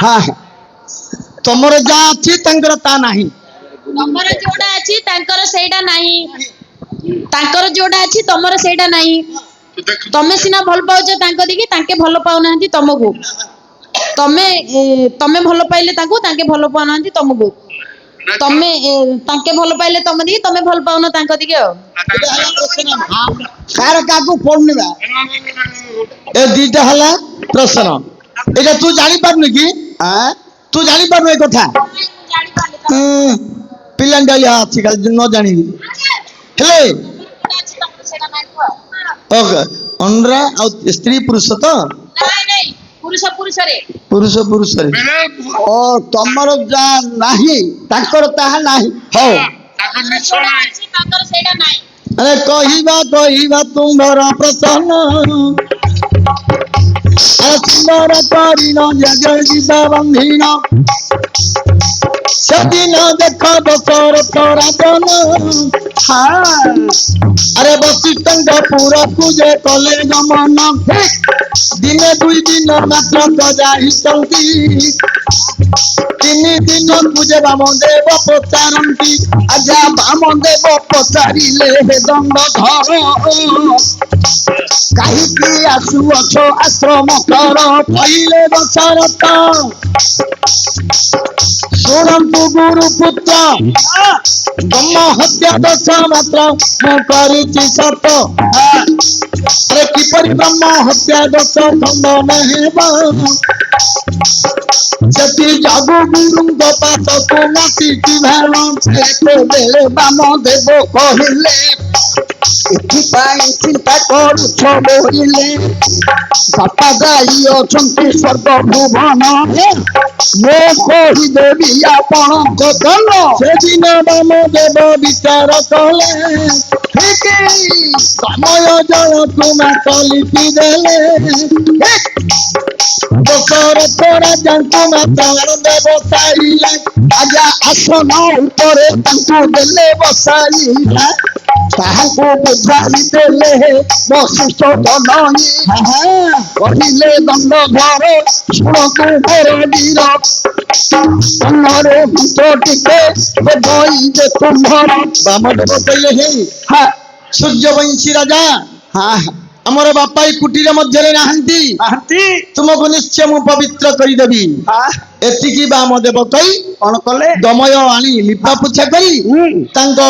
हाँ तुमर जा अच्छी तंकर ता नहीं तमर जोड़ा अछि तांकर सेटा नाही तांकर जोड़ा अछि तमर सेटा नाही तमे सिना भल पाउछ तांको दिकी तांके भल पाउ नाहंती तमको तमे तमे भल पाइले तांको तांके भल पाउ नाहंती तमको तमे तांके भल पाइले तमे दिकी तमे भल पाउन तांको दिकी कार काकू पड़निबा ए दीटा हला प्रश्न एटा तू जानि पारनु की हां तू जानि पारनु ए कथा पिलान डालिया अछि काल न जानि हेले ओके अंडरा आ स्त्री पुरुष तो नाही नाही पुरुष पुरुष रे पुरुष पुरुष रे ओ तमर जा नाही ताकर ताहा नाही हो ताकर निश्चय नाही ताकर सेटा नाही अरे कहिबा तुम्हारा प्रसन्न सुंदर करी न जग जीवा बंधीना सदिन देख बसर तोरा जन हाँ अरे वशिष्ठ पूरा पूजे कले गमन दिने दुई दिन मात्र गजाही चलती तीन दिन पूजे बामदेव पचारती आजा बामदेव पचारिले हे दंड धर कहीं आसुअछ आश्रम कर पहिले दशरथ शुणु गुरुपुत्र ब्रह्म हत्या दश मात्र मुझे सत अरे किपरि ब्रह्म हत्या दश खंडन हेबा जति जागु गुरु पास को माटी की भेल बेले बामदेव कहले चिंता करुछ बोले बापा गाई अछंती स्वर्ग भुवन मो कहीदेवी आपण कथन से दिन बामदेव विचार कले समय जल तुम लिपि देले दशरथ राजाଙ୍କୁ ମାତ୍ର ଦେବ ସାଇଲା ଆजा ଆସନ ଉପରେ ତାଙ୍କୁ ଦେଲେ ବସାଇଲା ତାହାଙ୍କୁ ବୁଝାଇ ଦେଲେ ବଶିଷ୍ଠ ଧନଇ କହିଲେ ଦଣ୍ଡଧର ଶୁଣନ୍ତୁ ମୋର ବୀର ତମରେ ମନ୍ତ୍ର ଟିକେ ବଇ ଯେ ତୁମ୍ଭର ବାମଦେବ କହିଲେ ହେ ହଁ ସୂର୍ଯ୍ୟବଂଶୀ ରାଜା ହଁ ଆମର ବାପା ଏ କୁଟୀର ମଧ୍ୟରେ ନାହାନ୍ତି ତୁମକୁ ନିଶ୍ଚୟ ମୁଁ ପବିତ୍ର କରିଦେବି ଏତିକି ବାମଦେବ କହି କଣ କଲେ ଦମୟ ଆଣି ଲିପା ପୋଛା କରି ତାଙ୍କ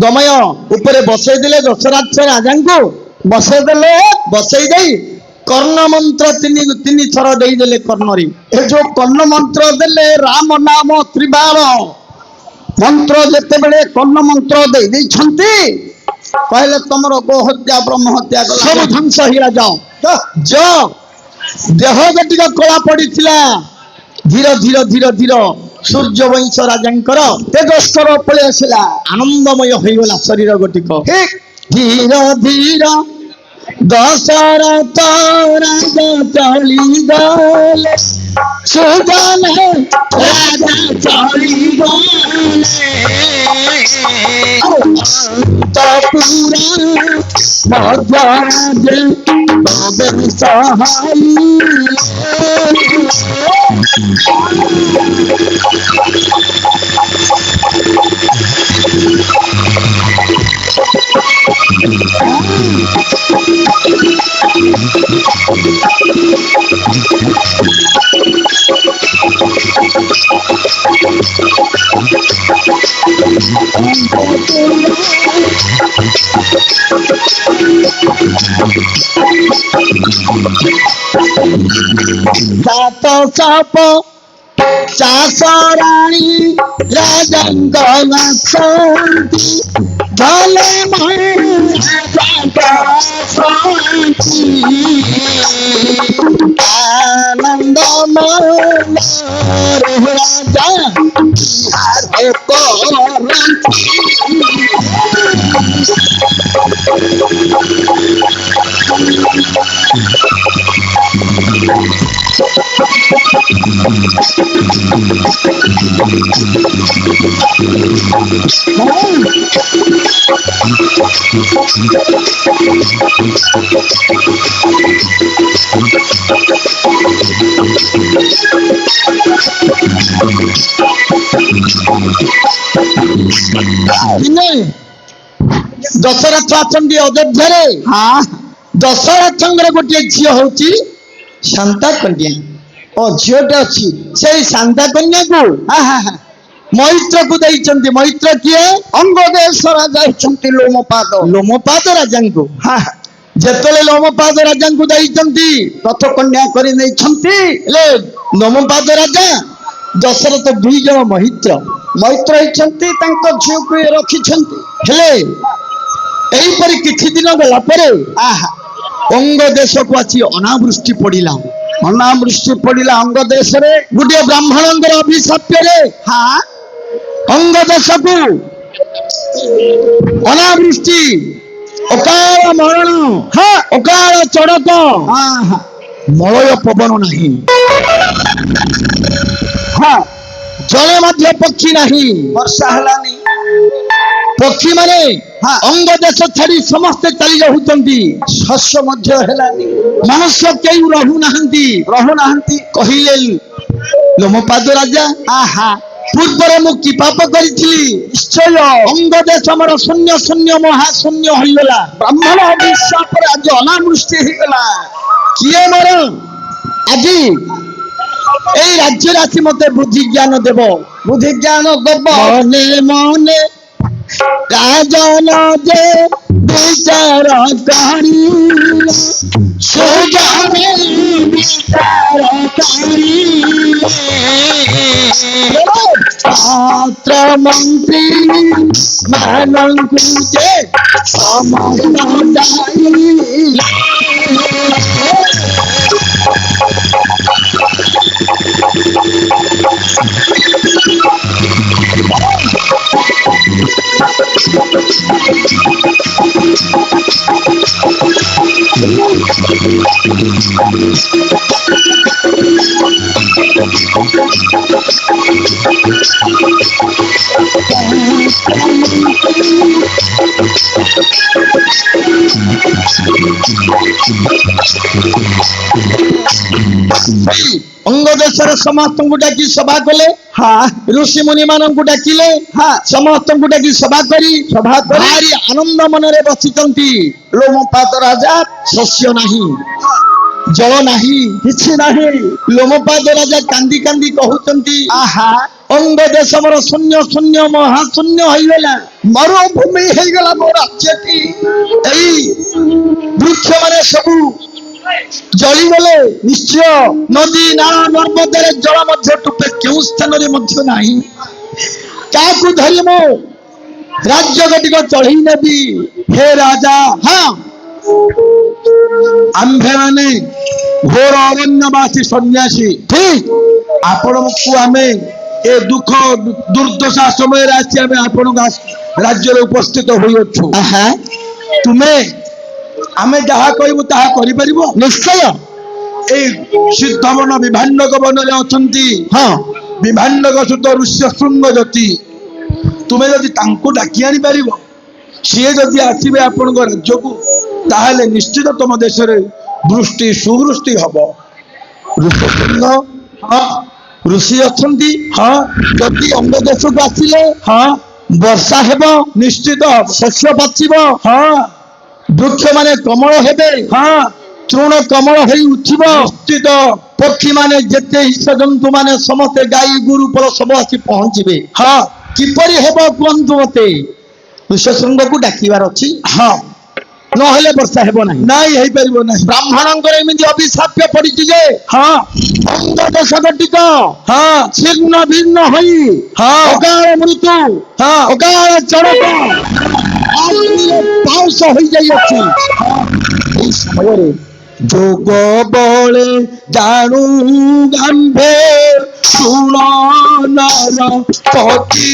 ଦମୟ ଉପରେ ବସେଇ ଦେଲେ ଦଶରଥ ରାଜାଙ୍କୁ ବସେଇ ଦେଇ କର୍ଣ୍ଣ ମନ୍ତ୍ର ତିନି ଥର ଦେଇଦେଲେ କର୍ଣ୍ଣରେ ଏ ଯୋଉ କର୍ଣ୍ଣ ମନ୍ତ୍ର ଦେଲେ ରାମ ନାମ ତ୍ରିବାର ମନ୍ତ୍ର ଯେତେବେଳେ କର୍ଣ୍ଣ ମନ୍ତ୍ର ଦେଇ ଦେଇଛନ୍ତି कहले तुमर गो हत्या ब्रह्म हत्या सब ध्वंस हिला जाओ देह जटिक कला पड़ी धीर धीर धीर धीर सूर्यवंश राजांकर तेजस्कर पलि आसला आनंदमय होगला शरीर गोटिक धीर धीर दशरथ राजा चली गले सुजन राजा चली गले पूरा मध्य सहाय सात साप चासराणी राजंगल भले आनंद राजा ଦିନେ ଦଶରଥ ଅଛନ୍ତି ଅଯୋଧ୍ୟାରେ। ହଁ ଦଶରଥଙ୍କର ଗୋଟିଏ ଝିଅ ହଉଛି ଶାନ୍ତା କନ୍ୟା। ଓ ଝିଅଟେ ଅଛି। ସେଇ ଶାନ୍ତା କନ୍ୟାକୁ ମୈତ୍ରକୁ ଦେଇଛନ୍ତି। ମୈତ୍ର କିଏ? ଅଙ୍ଗଦେଶ ରାଜା ହେଇଛନ୍ତି ଲୋମପାଦ। ଲୋମପାଦ ରାଜାଙ୍କୁ। ଯେତେବେଳେ ଲୋମପାଦ ରାଜାଙ୍କୁ ଦେଇଛନ୍ତି ରଥ କନ୍ୟା କରି ନେଇଛନ୍ତି। ହେଲେ ଲୋମପାଦ ରାଜା ଦଶରଥ 2 ଜଣ ମୈତ୍ର ମୈତ୍ର ହେଇଛନ୍ତି, ତାଙ୍କ ଝିଅକୁ ରଖିଛନ୍ତି। ହେଲେ ଏଇପରି କିଛି ଦିନ ଗଲା ପରେ ଅଙ୍ଗ ଦେଶକୁ ଆସି ଅନାବୃଷ୍ଟି ପଡିଲା। ଅନାବୃଷ୍ଟି ପଡିଲା ଅଙ୍ଗ ଦେଶରେ। ଗୋଟିଏ ବ୍ରାହ୍ମଣଙ୍କର ଅଭିଶାପ୍ୟରେ ଅଙ୍ଗ ଦେଶକୁ ଅନାବୃଷ୍ଟି, ଅକାଳ ମରଣ, ଅକାଳ ଚଡ଼କ, ମଳୟ ପବନ ନାହିଁ, ଜଳେ ମଧ୍ୟ ପକ୍ଷୀ ନାହିଁ। ବର୍ଷା ହେଲାନି। ପକ୍ଷୀ ମାନେ ଅଙ୍ଗ ଦେଶ ଛାଡି ସମସ୍ତେ ଚାଲି ଯାଉଛନ୍ତି। ଶସ୍ୟ ମଧ୍ୟ ହେଲାନି। ମନୁଷ୍ୟ କେହି ରହୁନାହାନ୍ତି। କହିଲେ ଲୋମପାଦ ରାଜା, ପୂର୍ବରେ ମୁଁ କି ପାପ କରିଥିଲି? ନିଶ୍ଚୟ ଅଙ୍ଗ ଦେଶ ମୋର ଶୂନ୍ୟ ଶୂନ୍ୟ ମହାଶୂନ୍ୟ ହୋଇଗଲା। ବ୍ରାହ୍ମଣ ଅଭିଶାପରେ ଆଜି ଅନାବୃଷ୍ଟି ହେଇଗଲା। କିଏ ମୋର ଆଜି ଏଇ ରାଜ୍ୟରେ ଆସି ମତେ ବୁଦ୍ଧି ଜ୍ଞାନ ଦେବ? ବୁଦ୍ଧି ଜ୍ଞାନ ଦେବ। ମନେ ମନେ ରାଜନ ଯେ ବିଚାର କରି, ସୁଜନେ ବିଚାର କରି, ପାତ୍ର ମନ୍ତ୍ରୀ ମାନଙ୍କୁ ଯେ ସମସ୍ତ ଜାଣିଲା। ଅଙ୍ଗ ଦେଶରେ ସମସ୍ତଙ୍କୁ ଡାକି ସଭା କଲେ। ଋଷି ମୁନି ମାନଙ୍କୁ ଡାକିଲେ। ସମସ୍ତଙ୍କୁ ଡାକି ସଭା କରି ଭାରି ଆନନ୍ଦ ମନରେ ବସିଛନ୍ତି। ଲୋମପାଦ ରାଜା। ଶସ୍ୟ ନାହିଁ, ଜଳ ନାହିଁ, କିଛି ନାହିଁ। ଲୋମପାଦ ରାଜା କାନ୍ଦି କାନ୍ଦି କହୁଛନ୍ତି, ଅଙ୍ଗ ଦେଶ ମୋର ଶୂନ୍ୟ ଶୂନ୍ୟ ମହାଶୂନ୍ୟ ହେଇଗଲା। ମରୁଭୂମି ହେଇଗଲା ମୋ ରାଜ୍ୟଟି। ଏଇ ବୃକ୍ଷ ମାନେ ସବୁ ଜଳିଗଲେ। ନିଶ୍ଚୟ ନଦୀ ନାଳ ନର୍ମଦାରେ ଜଳ ମଧ୍ୟ ଟୋପେ କେଉଁ ସ୍ଥାନରେ ମଧ୍ୟ ନାହିଁ। କାହାକୁ ଧରି ମୁଁ ରାଜ୍ୟ ଗୋଟିକ ଚଢେଇ ନେବି? ହେ ରାଜା, ଆମ୍ଭେମାନେ ଘୋର ଅରଣ୍ୟବାସୀ ସନ୍ନ୍ୟାସୀ, ଠିକ ଆପଣଙ୍କୁ ଆମେ ଏ ଦୁଃଖ ଦୁର୍ଦ୍ଦଶା ସମୟରେ ଆସି ଆମେ ଆପଣଙ୍କ ରାଜ୍ୟରେ ଉପସ୍ଥିତ ହୋଇଅଛୁ। ତୁମେ ଆମେ ଯାହା କହିବୁ ତାହା କରିପାରିବ? ନିଶ୍ଚୟ। ଏଇ ସିଦ୍ଧବନ ବିଭାଣ୍ଡକ ବନରେ ଅଛନ୍ତି ବିଭାଣ୍ଡକ ସୁତ ଋଷ୍ୟ ଶୃଙ୍ଗ ଜ୍ୟୋତି। ତୁମେ ଯଦି ତାଙ୍କୁ ଡାକି ଆଣିପାରିବ, ସିଏ ଯଦି ଆସିବେ ଆପଣଙ୍କ ରାଜ୍ୟକୁ, ତାହେଲେ ନିଶ୍ଚିତ ତମ ଦେଶରେ ବୃଷ୍ଟି ସୁବୃଷ୍ଟି ହବ। ଋଷ୍ୟଶୃଙ୍ଗ ଋଷି ଅଛନ୍ତି। ଯଦି ଅଙ୍ଗ ଦେଶକୁ ଆସିଲେ ବର୍ଷା ହେବ, ନିଶ୍ଚିତ ଶସ୍ୟ ପାଚିବ, ବୃକ୍ଷ ମାନେ କମଳ ହେବେ, ତୃଣ କମଳ ହେଇ ଉଠିବ, ନିଶ୍ଚିତ ପକ୍ଷୀ ମାନେ ଯେତେ ହିଂସ ଜନ୍ତୁ ମାନେ ସମସ୍ତେ ଗାଈ ଗୋରୁ ପର ସବୁ ଆସି ପହଞ୍ଚିବେ। କିପରି ହେବ କୁହନ୍ତୁ ମତେ? ଋଷ୍ୟଶୃଙ୍ଗକୁ ଡାକିବାର ଅଛି। ନହେଲେ ବର୍ଷା ହେବ ନାହିଁ। ନାଇଁ, ହେଇପାରିବ ନାହିଁ। ବ୍ରାହ୍ମଣଙ୍କର ଏମିତି ଅଭିଶାପ୍ୟ ପଡିଛି ଯେ ଅଙ୍ଗ ଦେଶ ଗୋଟିକ ଛିନ୍ନ ଭିନ୍ନ ହୋଇ ଅକାଳ ମୃତ୍ୟୁ, ଅକାଳ ଚଡ଼କ, ପାଉଁଶ ହୋଇଯାଇଅଛି। এই ସମୟରେ ଯୋଗ ବଳେ ଜାଣୁ ଗାମ୍ଭେ, ଶୁଣ ନର ପତି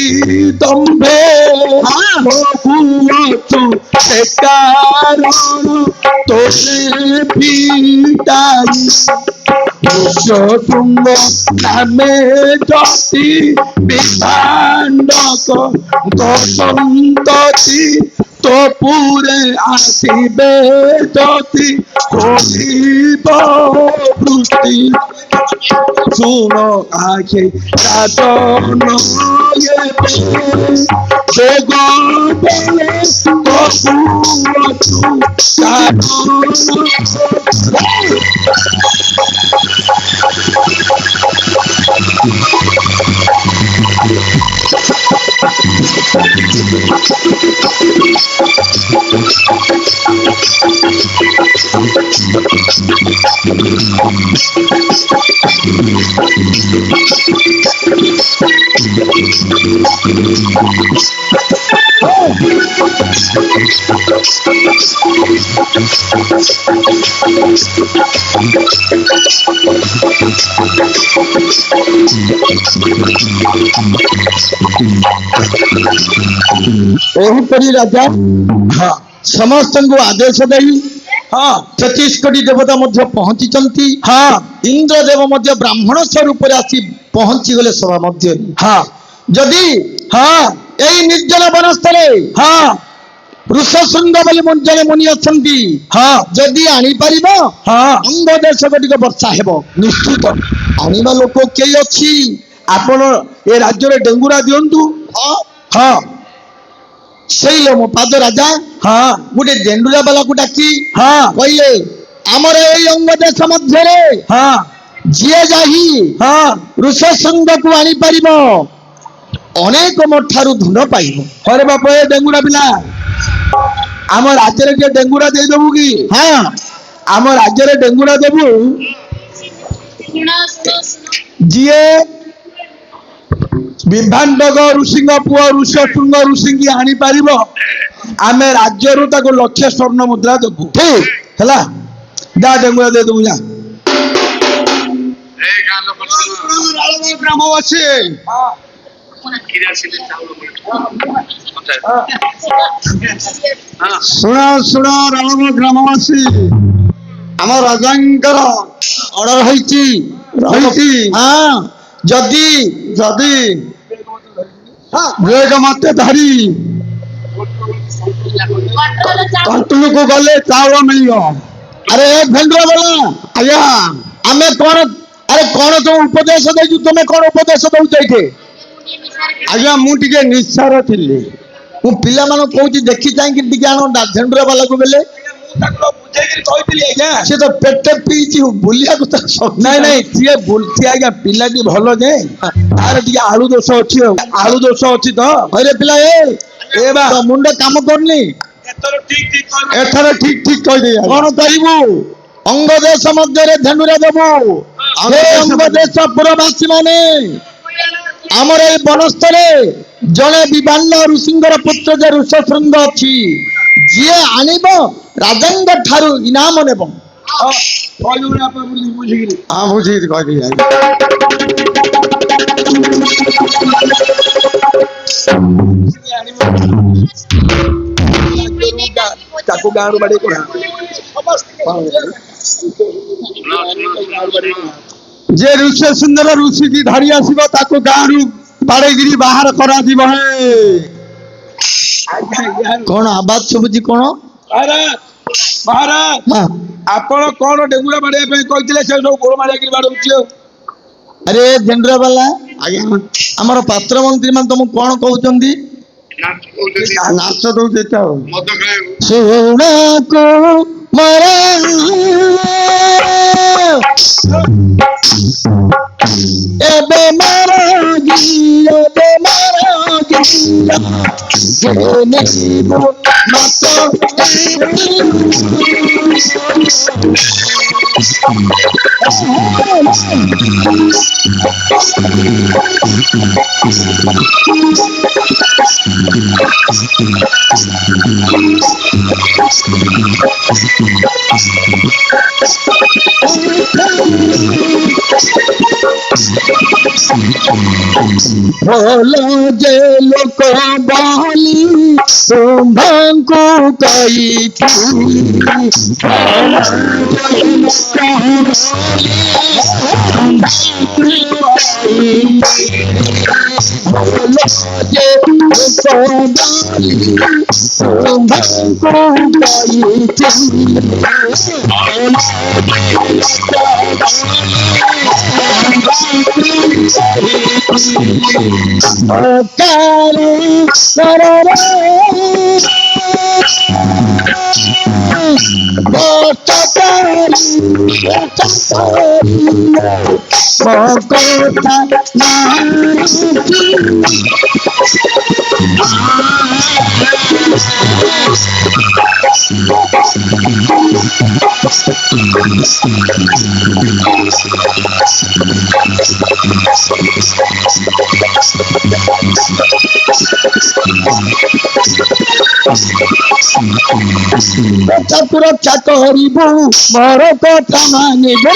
ଦମ୍ଭେ, ଭଗୁଅଛୁ ସେ କାରଣ ତୋରେ ପିଟାଇ, ଋଷ୍ୟଶୃଙ୍ଗ ନାମେ ଜ୍ୟୋତି ବିଭାଣ୍ଡକ ସନ୍ତତି অন্তপুরে আসিবে যদি করিব বৃষ্টি শুন আখে রাজন বেগলে কপু ଏହିପରି ରାଜା ସମସ୍ତଙ୍କୁ ଆଦେଶ ଦେଇ 33 କୋଟି ଦେବତା ମଧ୍ୟ ପହଞ୍ଚିଛନ୍ତି। ଇନ୍ଦ୍ରଦେବ ମଧ୍ୟ ବ୍ରାହ୍ମଣ ସ୍ୱରୂପରେ ଆସି ପହଞ୍ଚିଗଲେ ସଭା ମଧ୍ୟରେ। ଯଦି ଏଇ ନିର୍ଜନ ବନସ୍ଥଳେ ଋଷଶୃଙ୍ଗ ବୋଲି ଜଣେ ମୁନି ଅଛନ୍ତି, ଯଦି ଆଣିପାରିବ ଅଙ୍ଗ ଦେଶ ଗୁଡ଼ିକ ବର୍ଷା ହେବ ନିଶ୍ଚିତ। ଆଣିବା ଲୋକ କେହି ଅଛି? ଆପଣ ଏ ରାଜ୍ୟରେ ଡେଙ୍ଗୁରା ଦିଅନ୍ତୁ। ସେଇ ମୋ ପାଦ ରାଜା ଗୋଟେ ଡେଣ୍ଡୁରା ବାଲାକୁ ଡାକି କହିଲେ, ଆମର ଏଇ ଅଙ୍ଗ ଦେଶ ମଧ୍ୟରେ ଯିଏ ଯାଇ ଋଷଶୃଙ୍ଗକୁ ଆଣିପାରିବ ଅନେକ ମୋ ଠାରୁ ଧନ ପାଇବ। ହରେ ବାପ, ଏ ଡେଙ୍ଗୁରା ପିଲା ଆମ ରାଜ୍ୟରେ ଟିକେ ଡେଙ୍ଗୁରା ଦେଇଦବୁ କି? ଆମ ରାଜ୍ୟରେ ଡେଙ୍ଗୁରା ଦେବୁ। ଯିଏ ବିଭାଣ୍ଡକ ଋଷିଙ୍କ ପୁଅ ଋଷଶୃଙ୍ଗ ଋଷିଙ୍କି ଆଣିପାରିବ ଆମେ ରାଜ୍ୟରୁ ତାକୁ 1,00,000 ସ୍ୱର୍ଣ୍ଣ ମୁଦ୍ରା ଦେବୁ। ଠିକ ହେଲା, ଯା ଡେଙ୍ଗୁରା ଦେଇଦବୁ ଯା। ଗ୍ରାମବାସୀ ଶୁଣ ଶୁଣ, ରାଣବ ଗ୍ରାମବାସୀ, ଆମ ରାଜାଙ୍କର ଅର୍ଡର ହେଇଛି ଯଦି ଯଦି ବେଗ ମତେ ଧରି କଣ୍ଟୁଲକୁ ଗଲେ ଚାଉଳ ମିଳିବ। ଆରେ ଭେଣ୍ଡୁଆ ବୋଲା, ଆଜ୍ଞା ଆମେ କଣ, ଆରେ କଣ ତୁ ଉପଦେଶ ଦେଇଛୁ? ତମେ କଣ ଉପଦେଶ ଦଉଛ ଏଇଠି? ଆଜ୍ଞା ମୁଁ ଟିକେ ନିଶାର ଥିଲି। ମୁଁ ପିଲାମାନଙ୍କୁ କହୁଛି ଦେଖି ଚାହିଁକି ଟିକେ ଆଣ ଝେଣ୍ଡୁଆ ବାଲାକୁ ବେଲେ। ସେ ତ ପେଟେ ପିଇଛି ବୁଲିବାକୁ ତ। ନାଇଁ ନାଇଁ, ସିଏ ବୁଲଛି ଆଜ୍ଞା, ପିଲାଟି ଭଲ ଯେ ତାର ଟିକେ ଆଳୁ ଦୋଷ ଅଛି। ଆଉ ଆଳୁ ଦୋଷ ଅଛି ତ। ହଇରେ ପିଲା, ଏ ବା ମୁଣ୍ଡ କାମ କରୁନି। ଏଥର ଠିକ ଠିକ କହିଦେଇ କଣ କରିବୁ? ଅଙ୍ଗ ଦେଶ ମଧ୍ୟରେ ଝେଣ୍ଡୁରା ଦେବୁ। ଅଙ୍ଗ ଦେଶ ପୁରବାସୀ ମାନେ, ଆମର ଏଇ ବନସ୍ଥଳେ ଜଣେ ବିଭାଣ୍ଡ ଋଷିଙ୍କର ପୁତ୍ର ଯେ ଋଷଶୃଙ୍ଗ ଅଛି, ଯିଏ ଆଣିବ ରାଜାଙ୍କ ଠାରୁ ଇନାମ ନେବ। ବୁଝିକିରି କହିଦେଇ ତାକୁ ଗାଁରୁ ବାଡେଇ କଢା। ଯେ ଋଷଶୃଙ୍ଗର ଋଷିକି ଧରି ଆସିବ ତାକୁ ଗାଁରୁ ବାଡେଇକିରି ବାହାର କରାଯିବ। କଣ ଆବାଜ ଶୁଭୁଛି? କଣ ମହାରାଜ, ଆପଣ କଣ ଡେଙ୍ଗୁରା ବାଡେଇବା ପାଇଁ କହିଥିଲେ? ସେ ସବୁ ଗୋଳ ମାରିକିରି ବାଡଉଛି। ଆଉ ଆରେ ଝେଣ୍ଡୁରା ବାଲା, ଆଜ୍ଞା ଆମର ପାତ୍ର ମନ୍ତ୍ରୀ ମାନେ ତମକୁ କଣ କହୁଛନ୍ତି? ନାଚ ଦଉଛି ଶୁଣକୁ ମରା ଏବେ ମାରା ଏବେ ମାରା ଭଲ ଯେ ଲୋକ ବୋଲି ତୁମ୍ଭଙ୍କୁ କହିଥିଲି ଭଲ ଯେ ଲୋକ ବୋଲି ତୁମ୍ଭଙ୍କୁ ସୁରକ୍ଷା କରିବୁ ମୋର କଥା ମାନିବୁ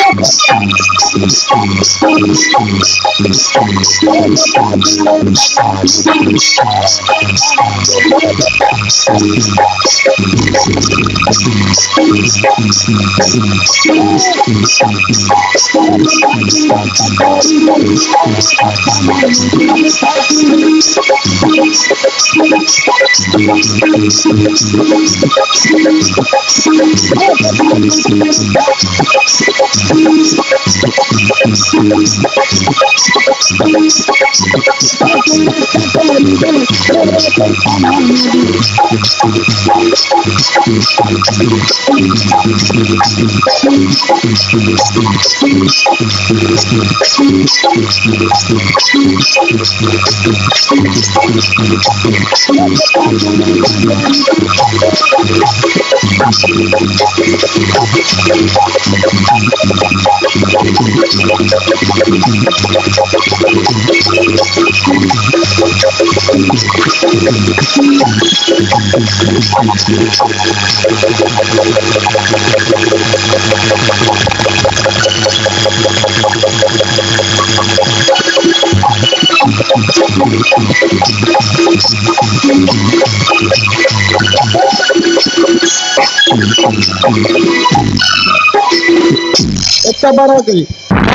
ଏତେ ବଡ କରି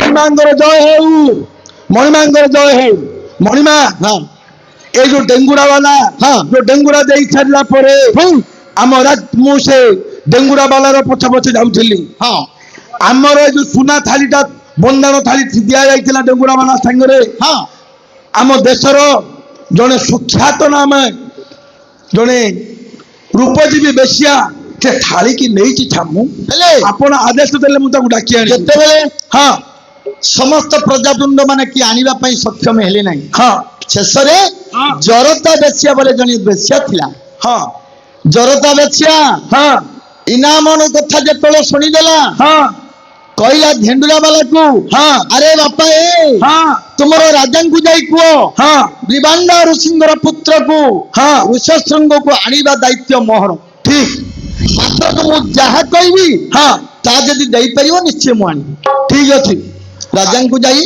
ମଣିମାଙ୍କର ଜୟ ହେଉ ମଣିମାଙ୍କର ଜୟ ହେଉ ମଣିମା ହଁ ଏ ଯୋଉ ଡେଙ୍ଗୁରା ବାଲା ହଁ ଯୋଉ ଡେଙ୍ଗୁରା ଦେଇ ସାରିଲା ପରେ ମୁଁ ସେ ଡେଙ୍ଗୁରା ବାଲାର ପଛେ ପଛେ ଯାଉଥିଲି ହଁ ଆମର ଏ ଯୋଉ ସୁନା ଥାଳିଟା ବନ୍ଦାଣ ଥାଳି ଦିଆଯାଇଥିଲା ଡେଙ୍ଗୁରା ବାଲା ସାଙ୍ଗରେ ହଁ ଆମ ଦେଶର ଜଣେ ସୁଖ୍ୟାତ ନାମ ଜଣେ ରୂପଜୀବୀ ବେଶ୍ୟା ସେ ଥାଳିକି ନେଇଛି ଛାମୁ ହେଲେ ଆପଣ ଆଦେଶ ଦେଲେ ମୁଁ ତାକୁ ଡାକି ଆଣି ଯେତେବେଳେ ହଁ ସମସ୍ତ ପ୍ରଜାବୃନ୍ଦ ମାନେ କି ଆଣିବା ପାଇଁ ସକ୍ଷମ ହେଲେ ନାହିଁ ହଁ ଶେଷରେ ଜରତା ବେଶ୍ୟା ବୋଲେ ଜଣେ ବେଶ୍ୟା ଥିଲା ହଁ ଜରତା ବେଶ୍ୟା ହଁ ଇନାମର କଥା ଯେତେବେଳେ ଶୁଣିଦେଲା ହଁ କହିଲା ଧେଣ୍ଡୁରା ବାଲାକୁ ହଁ ଆରେ ବାପା ଏ ହଁ ତୁମର ରାଜାଙ୍କୁ ଯାଇ କୁହ ହଁ ବିବାଣ୍ଡ ଋଷିଙ୍କର ପୁତ୍ରକୁ ହଁ ଋଷଶୃଙ୍ଗକୁ ଆଣିବା ଦାୟିତ୍ୱ ମୋହର ଠିକ ମାତ୍ର ମୁଁ ଯାହା କହିବି ହଁ ତା ଯଦି ଦେଇପାରିବ ନିଶ୍ଚୟ ମୁଁ ଆଣିବି ଠିକ ଅଛି ରାଜାଙ୍କୁ ଯାଇ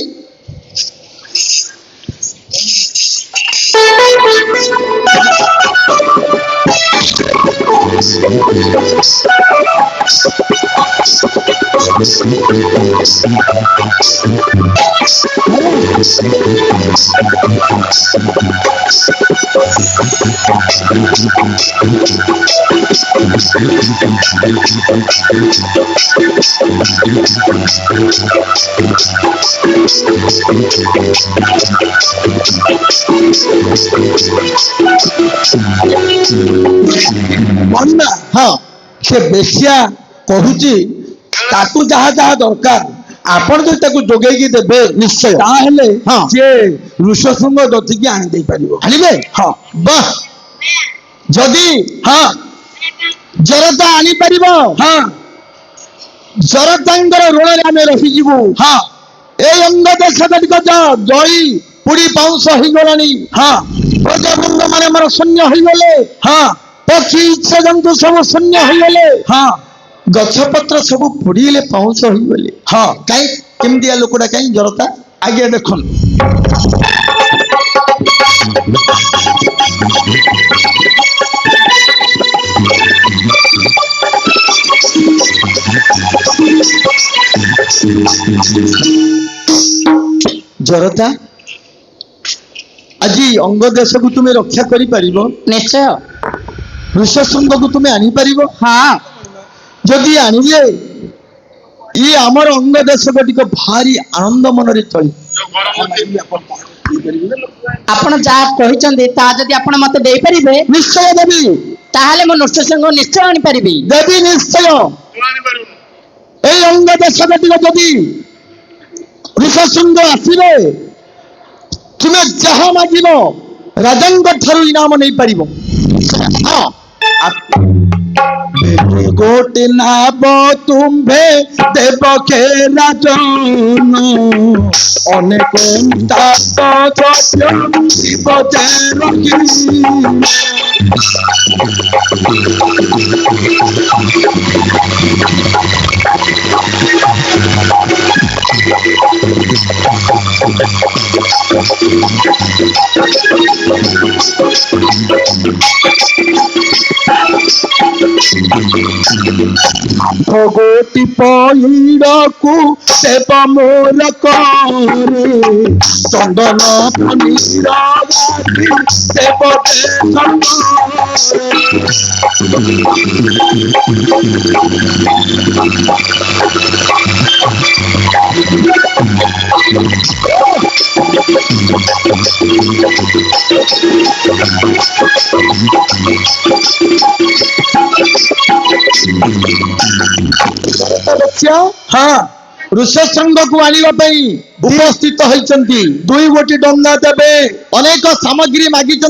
ମନା ହଁ ସେ ବେଶ୍ୟା କହୁଛି ତାକୁ ଯାହା ଯାହା ଦରକାର ଆପଣ ଯଦି ତାକୁ ଯୋଗେଇକି ଦେବେ ନିଶ୍ଚୟ ତାହେଲେ ହଁ ସିଏ ଋଷଶୃଙ୍ଗ ଦତିକି ଆଣି ଦେଇପାରିବ ଆଣିବେ ହଁ ବାଃ ଯଦି ହଁ ଜରତା ଆଣିପାରିବ ହଁ ଜରତାଙ୍କର ଋଣରେ ଆମେ ରହିଯିବୁ ହଁ এই অঙ্গ দেশাধিক জয়ী পুড়ি পাউଁଶ ହେଇଗଲାଣି ହଁ ପ୍ରଜାବୃନ୍ଦ ମାନେ ଆମର ଶୂନ୍ୟ ହେଇଗଲେ ହଁ ପକ୍ଷୀ ଜନ୍ତୁ ସବୁ ଶୂନ୍ୟ ହେଇଗଲେ ହଁ ଗଛ ପତ୍ର ସବୁ ପୋଡ଼ିଲେ ପାଉଁଶ ହେଇଗଲେ ହଁ କାହିଁ କେମିତିଆ ଲୋକଟା କାହିଁ ଜରତା ଆଜ୍ଞା ଦେଖନ୍ତୁ ଜରତା ଆଜି ଅଙ୍ଗ ଦେଶକୁ ତୁମେ ରକ୍ଷା କରିପାରିବ? ନିଶ୍ଚୟ। ଋଷଶୃଙ୍ଗକୁ ତୁମେ ଆଣିପାରିବ? ହଁ। ଯଦି ଆଣିଲେ ଇଏ ଆମର ଅଙ୍ଗ ଦେଶ ଟିକେ ଭାରି ଆନନ୍ଦ ମନରେ ଚଳିବ। ଆପଣ ଯାହା କହିଛନ୍ତି ତାହା ଯଦି ଆପଣ ମତେ ଦେଇପାରିବେ ନିଶ୍ଚୟ ଦେବି। ତାହେଲେ ମୁଁ ନୃସିଂହ ନିଶ୍ଚୟ ଆଣିପାରିବି। ଦେବି ନିଶ୍ଚୟ। এই অঙ্গ দেশটা যদি ঋষশৃঙ্গ ଆସିବେ ତୁମେ ଯାହା ମାଗିବ ରାଜାଙ୍କ ଠାରୁ ଇନାମ ନେଇପାରିବ। ହଁ গোটে নাব তুম্ভে দেবকে রাজন অনেক বজে রকি ভগতি পইড়কু দেব মোর করে চন্দন পনির দেব ହଁ ଋଷଶୃଙ୍ଗକୁ ଆଣିବା ପାଇଁ ଉପସ୍ଥିତ ହୋଇଛନ୍ତି। ଦୁଇ ଗୋଟି ଡଙ୍ଗା ଦେବେ, ଅନେକ ସାମଗ୍ରୀ ମାଗିଛନ୍ତି।